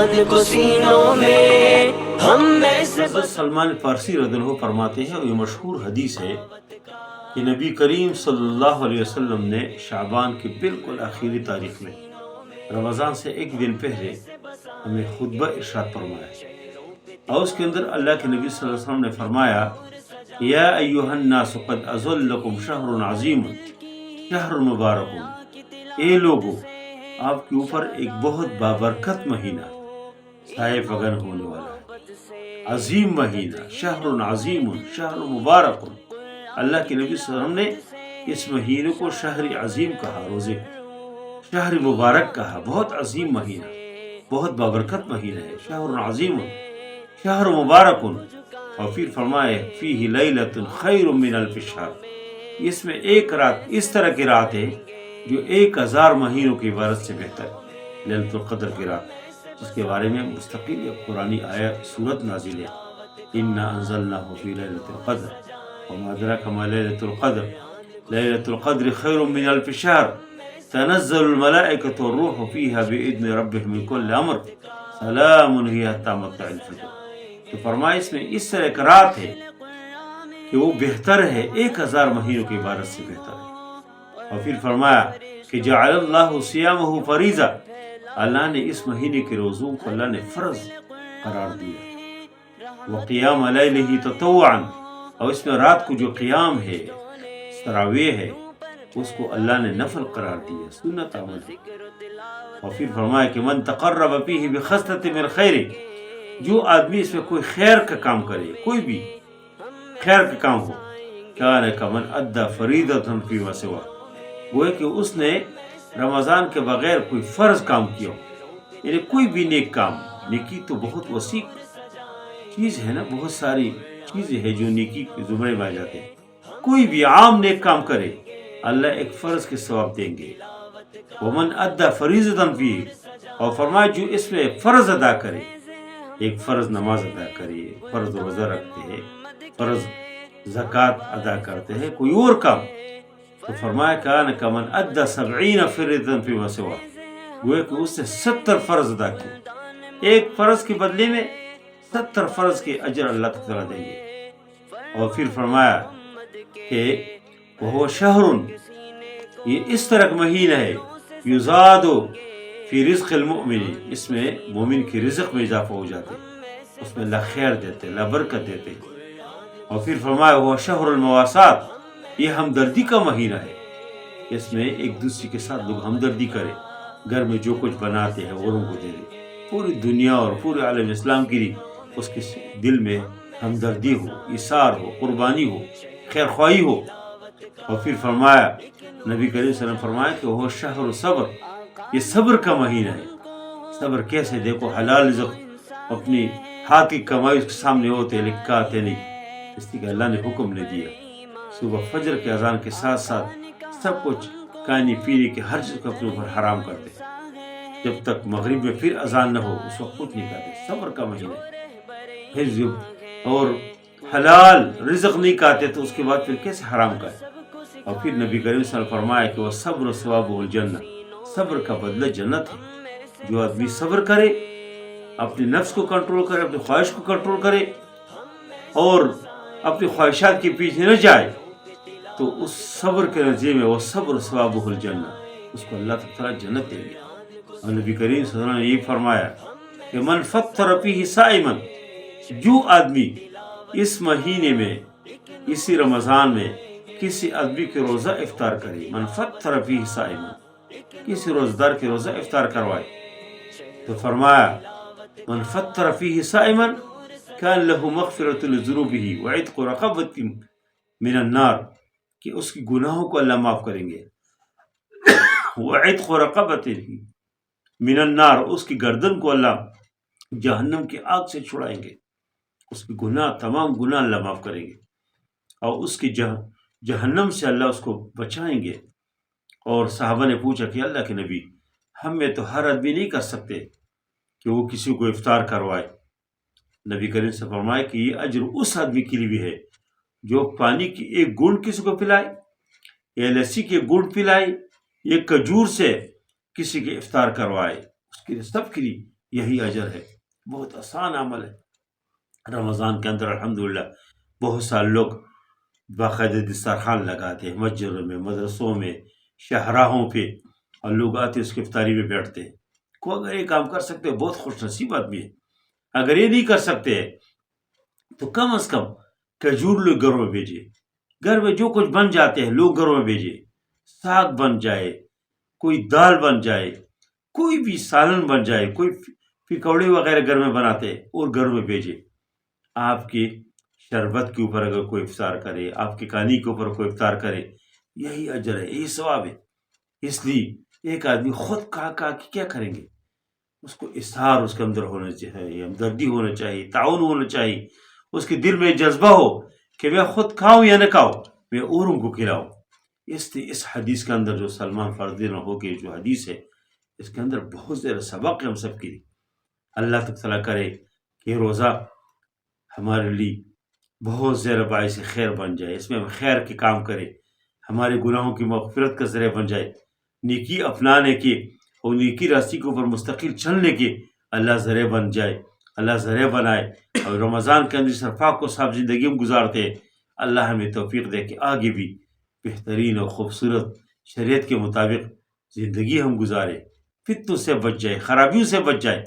ایمان کو سینوں میں ہم میں سے حضرت سلمان فارسی رضی اللہ عنہ فرماتے ہیں، اور یہ مشہور حدیث ہے کہ نبی کریم صلی اللہ علیہ وسلم نے شعبان کی بالکل آخری تاریخ میں رمضان سے ایک دن پہلے ہمیں خطبہ ارشاد فرمایا، اور اس کے اندر اللہ کے نبی صلی اللہ علیہ وسلم نے فرمایا، یا ایھا الناس قد اظلکم شہر عظیم شہر مبارک، اے لوگو آپ کے اوپر ایک بہت بابرکت مہینہ سائے فگن ہونے والا ہے، عظیم مہینہ، شہر عظیم شہر مبارک۔ اللہ کے نبی صلی اللہ علیہ وسلم نے اس مہینے کو شہر عظیم کہا، روزے شہر مبارک کہا، بہت عظیم مہینہ، بہت بابرکت مہینہ ہے، شہر عظیم شہر مبارک۔ اور پھر فرمائے فیہ لیلۃ خیر من الف شہر، اس میں ایک رات اس طرح کی رات ہے جو 1000 مہینوں کی عبادت سے بہتر ہے، لیلۃ القدر کی رات، جس کے بارے میں مستقل قرآنی آیت سورت نازل ہے، انا انزلناہ فی لیلۃ القدر وما ادراک ما لیلۃ القدر لیلۃ القدر خیر من الف شہر تنزل الملائکۃ والروح فیہا باذن ربہم من کل امر سلام ہی حتی مطلع الفجر۔ تو فرمایا اس میں اس طرح ایک رات ہے کہ وہ بہتر ہے، 1000 مہینوں کی عبادت سے بہتر ہے۔ اور پھر فرمایا کہ جعل اللہ صیامہ فریضہ، اللہ نے اس مہینے کے روزوں کو اللہ نے فرض قرار دیا، وقیام لیلہ تطوعا، اور اس میں رات کو جو قیام ہے، تراویح ہے، اس کو اللہ نے نفل قرار دیا، سنت عمل۔ اور پھر فرمایا کہ من تقرب فیہ بخصلۃ من خیر، جو آدمی اس میں کوئی خیر کا کام کرے، کوئی بھی خیر کا کام ہو، کان کمن ادى فریضۃ فیما سوا، وہ ہے کہ اس نے رمضان کے بغیر کوئی فرض کام کیا ہو، یعنی کوئی بھی نیک کام۔ نیکی تو بہت وسیع چیز ہے نا، بہت ساری چیزیں ہیں جو نیکی کے زمرے میں آ جاتے ہیں، کوئی بھی عام نیک کام کرے اللہ ایک فرض کے ثواب دیں گے۔ ومن ادى فریضۃ فیہ، اور فرمایا جو اس میں فرض ادا کرے، ایک فرض نماز ادا کرے، فرض روزہ رکھتے ہیں، فرض زکوٰۃ ادا کرتے ہیں، کوئی اور کام، تو فرمایا کان کمن ادى 70 فریضۃ فیما سوا، وہ کہ اس نے 70 فرض ادا کیے، ایک فرض کے بدلے میں 70 فرض کے اجر اللہ تعالیٰ دیں گے۔ اور پھر فرمایا کہ وہ شہر، یہ اس طرح کا مہینہ ہے، یزاد فی رزق المؤمن، اس میں مومن کی رزق میں اضافہ ہو جاتے، اس میں اللہ خیر دیتے، اللہ برکت دیتے۔ اور پھر فرمایا وہ شہر المواسات، یہ ہمدردی کا مہینہ ہے، اس میں ایک دوسرے کے ساتھ لوگ ہمدردی کرے، گھر میں جو کچھ بناتے ہیں اوروں کو دے دے، پوری دنیا اور پورے عالم اسلام کے لیے اس کے دل میں ہمدردی ہو، ایثار ہو، قربانی ہو، خیر خواہی ہو۔ اور پھر فرمایا نبی کریم صلی اللہ علیہ وسلم فرمایا کہ وہ شہر صبر، یہ صبر کا مہینہ ہے۔ صبر کیسے؟ دیکھو حلال رزق اپنی ہاتھ کی کمائی اس کے سامنے ہوتے لیکن آتے نہیں، اس لیے کہ اللہ نے حکم نے دیا صبح فجر کے اذان کے ساتھ ساتھ سب کچھ کھانے پینے کے ہر چیز کو اپنے اوپر حرام کرتے، جب تک مغرب میں پھر اذان نہ ہو اس وقت کچھ نہیں کھاتے، صبر کا مہینہ ہے۔ پھر جب اور حلال رزق نہیں کھاتے تو اس کے بعد پھر کیسے حرام کھائے؟ اور پھر نبی کریم صلی اللہ علیہ وسلم فرمایا کہ وہ صبر ثواب الجنہ، صبر کا بدلہ جنت ہے۔ جو آدمی صبر کرے، اپنے نفس کو کنٹرول کرے، اپنی خواہش کو کنٹرول کرے اور اپنی خواہشات کے پیچھے نہ جائے، تو اس صبر کے نتیجے میں وہ صبر ثواب الجنہ، اس کو اللہ تعالیٰ جنت دیں گے۔ اور نبی کریم صلی اللہ علیہ وسلم نے یہ فرمایا کہ من فطر فیہ صائما، جو آدمی اس مہینے میں، اسی رمضان میں کسی آدمی کے روزہ افطار کرے، من فطر فیہ صائما، کسی روزدار کے روزہ افطار کروائے، تو فرمایا من فطر فیہ صائما کان لہ مغفرۃ لذنوبہ وعتق رقبۃ من النار، کہ اس کی گناہوں کو اللہ معاف کریں گے، وعتق رقبۃ من النار، اس کی گردن کو اللہ جہنم کی آگ سے چھڑائیں گے، اس کی گناہ، تمام گناہ اللہ معاف کریں گے، اور اس کی جہنم سے اللہ اس کو بچائیں گے۔ اور صحابہ نے پوچھا کہ اللہ کے نبی، ہم میں تو ہر آدمی نہیں کر سکتے کہ وہ کسی کو افطار کروائے۔ نبی کریم سے فرمایا کہ یہ اجر اس آدمی کے لیے بھی ہے جو پانی کی ایک گھونٹ کسی کو پلائے، یا لسی کے گھونٹ پلائے، یا کھجور سے کسی کے افطار کروائے، اس کے لیے سب کے لیے یہی اجر ہے. بہت آسان عمل ہے. رمضان کے اندر الحمدللہ بہت سارے لوگ باقاعدہ دسترخوان لگاتے ہیں، مسجدوں میں، مدرسوں میں، شاہراہوں پہ، اور لوگ آتے اس کی افطاری میں بیٹھتے ہیں. کو اگر یہ کام کر سکتے ہو بہت خوش نصیب آدمی ہے. اگر یہ نہیں کر سکتے تو کم از کم کھجور لوگ گھروں میں بھیجیے. گھر میں جو کچھ بن جاتے ہیں لوگ گھروں میں بھیجیے. ساگ بن جائے، کوئی دال بن جائے، کوئی بھی سالن بن جائے، کوئی پکوڑے وغیرہ گھر میں بناتے ہیں اور گھروں میں بھیجے. آپ کے شربت کے اوپر اگر کوئی افطار کرے، آپ کے کہانی کے اوپر کوئی افطار کرے، یہی اجر ہے، یہی ثواب ہے. اس لیے ایک آدمی خود کہا کہ کیا کریں گے، اس کو اظہار اس کے اندر ہونا چاہیے، ہمدردی ہونا چاہیے، تعاون ہونا چاہیے. اس کے دل میں جذبہ ہو کہ میں خود کھاؤں یا نہ کھاؤں، میں اوروں کو کھلاؤں. اس حدیث کے اندر جو سلمان فرضی ہو کے جو حدیث ہے، اس کے اندر بہت زیادہ سبق ہے ہم سب کے لیے. اللہ تعالیٰ کرے کہ روزہ ہمارے لیے بہت زیادہ باعث خیر بن جائے، اس میں ہم خیر کے کام کریں، ہمارے گناہوں کی مغفرت کا ذریعہ بن جائے، نیکی اپنانے کے اور نیکی راستے کے اوپر مستقل چلنے کے اللہ ذریعہ بن جائے، اللہ ذریعہ بنائے. اور رمضان کے اندر صرفاق کو صاحب زندگی میں گزارتے ہیں. اللہ ہمیں توفیق دے کہ آگے بھی بہترین اور خوبصورت شریعت کے مطابق زندگی ہم گزارے، فتنوں سے بچ جائے، خرابیوں سے بچ جائے.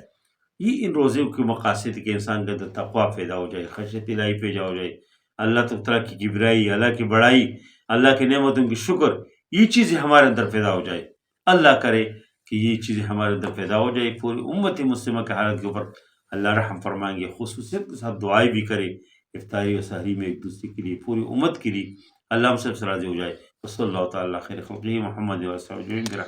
یہ ان روزوں کے مقاصد کے انسان کے اندر تقویٰ پیدا ہو جائے، خشیت الہی پیدا ہو جائے، اللہ تعالیٰ کی کبریائی، اللہ کی بڑائی، اللہ کی نعمتوں کی شکر، یہ چیزیں ہمارے اندر پیدا ہو جائے. اللہ کرے کہ یہ چیزیں ہمارے اندر پیدا ہو جائے. پوری امت مسلمہ کی حالت کے اوپر اللہ رحم فرمائیں گے. خصوصیت کے ساتھ دعائیں بھی کرے افطاری و سحری میں ایک دوسرے کے لیے، پوری امت کے لیے. اللہ ہم سب سے راضی ہو جائے. صلی اللہ تعالیٰ خیر خلقہ محمد و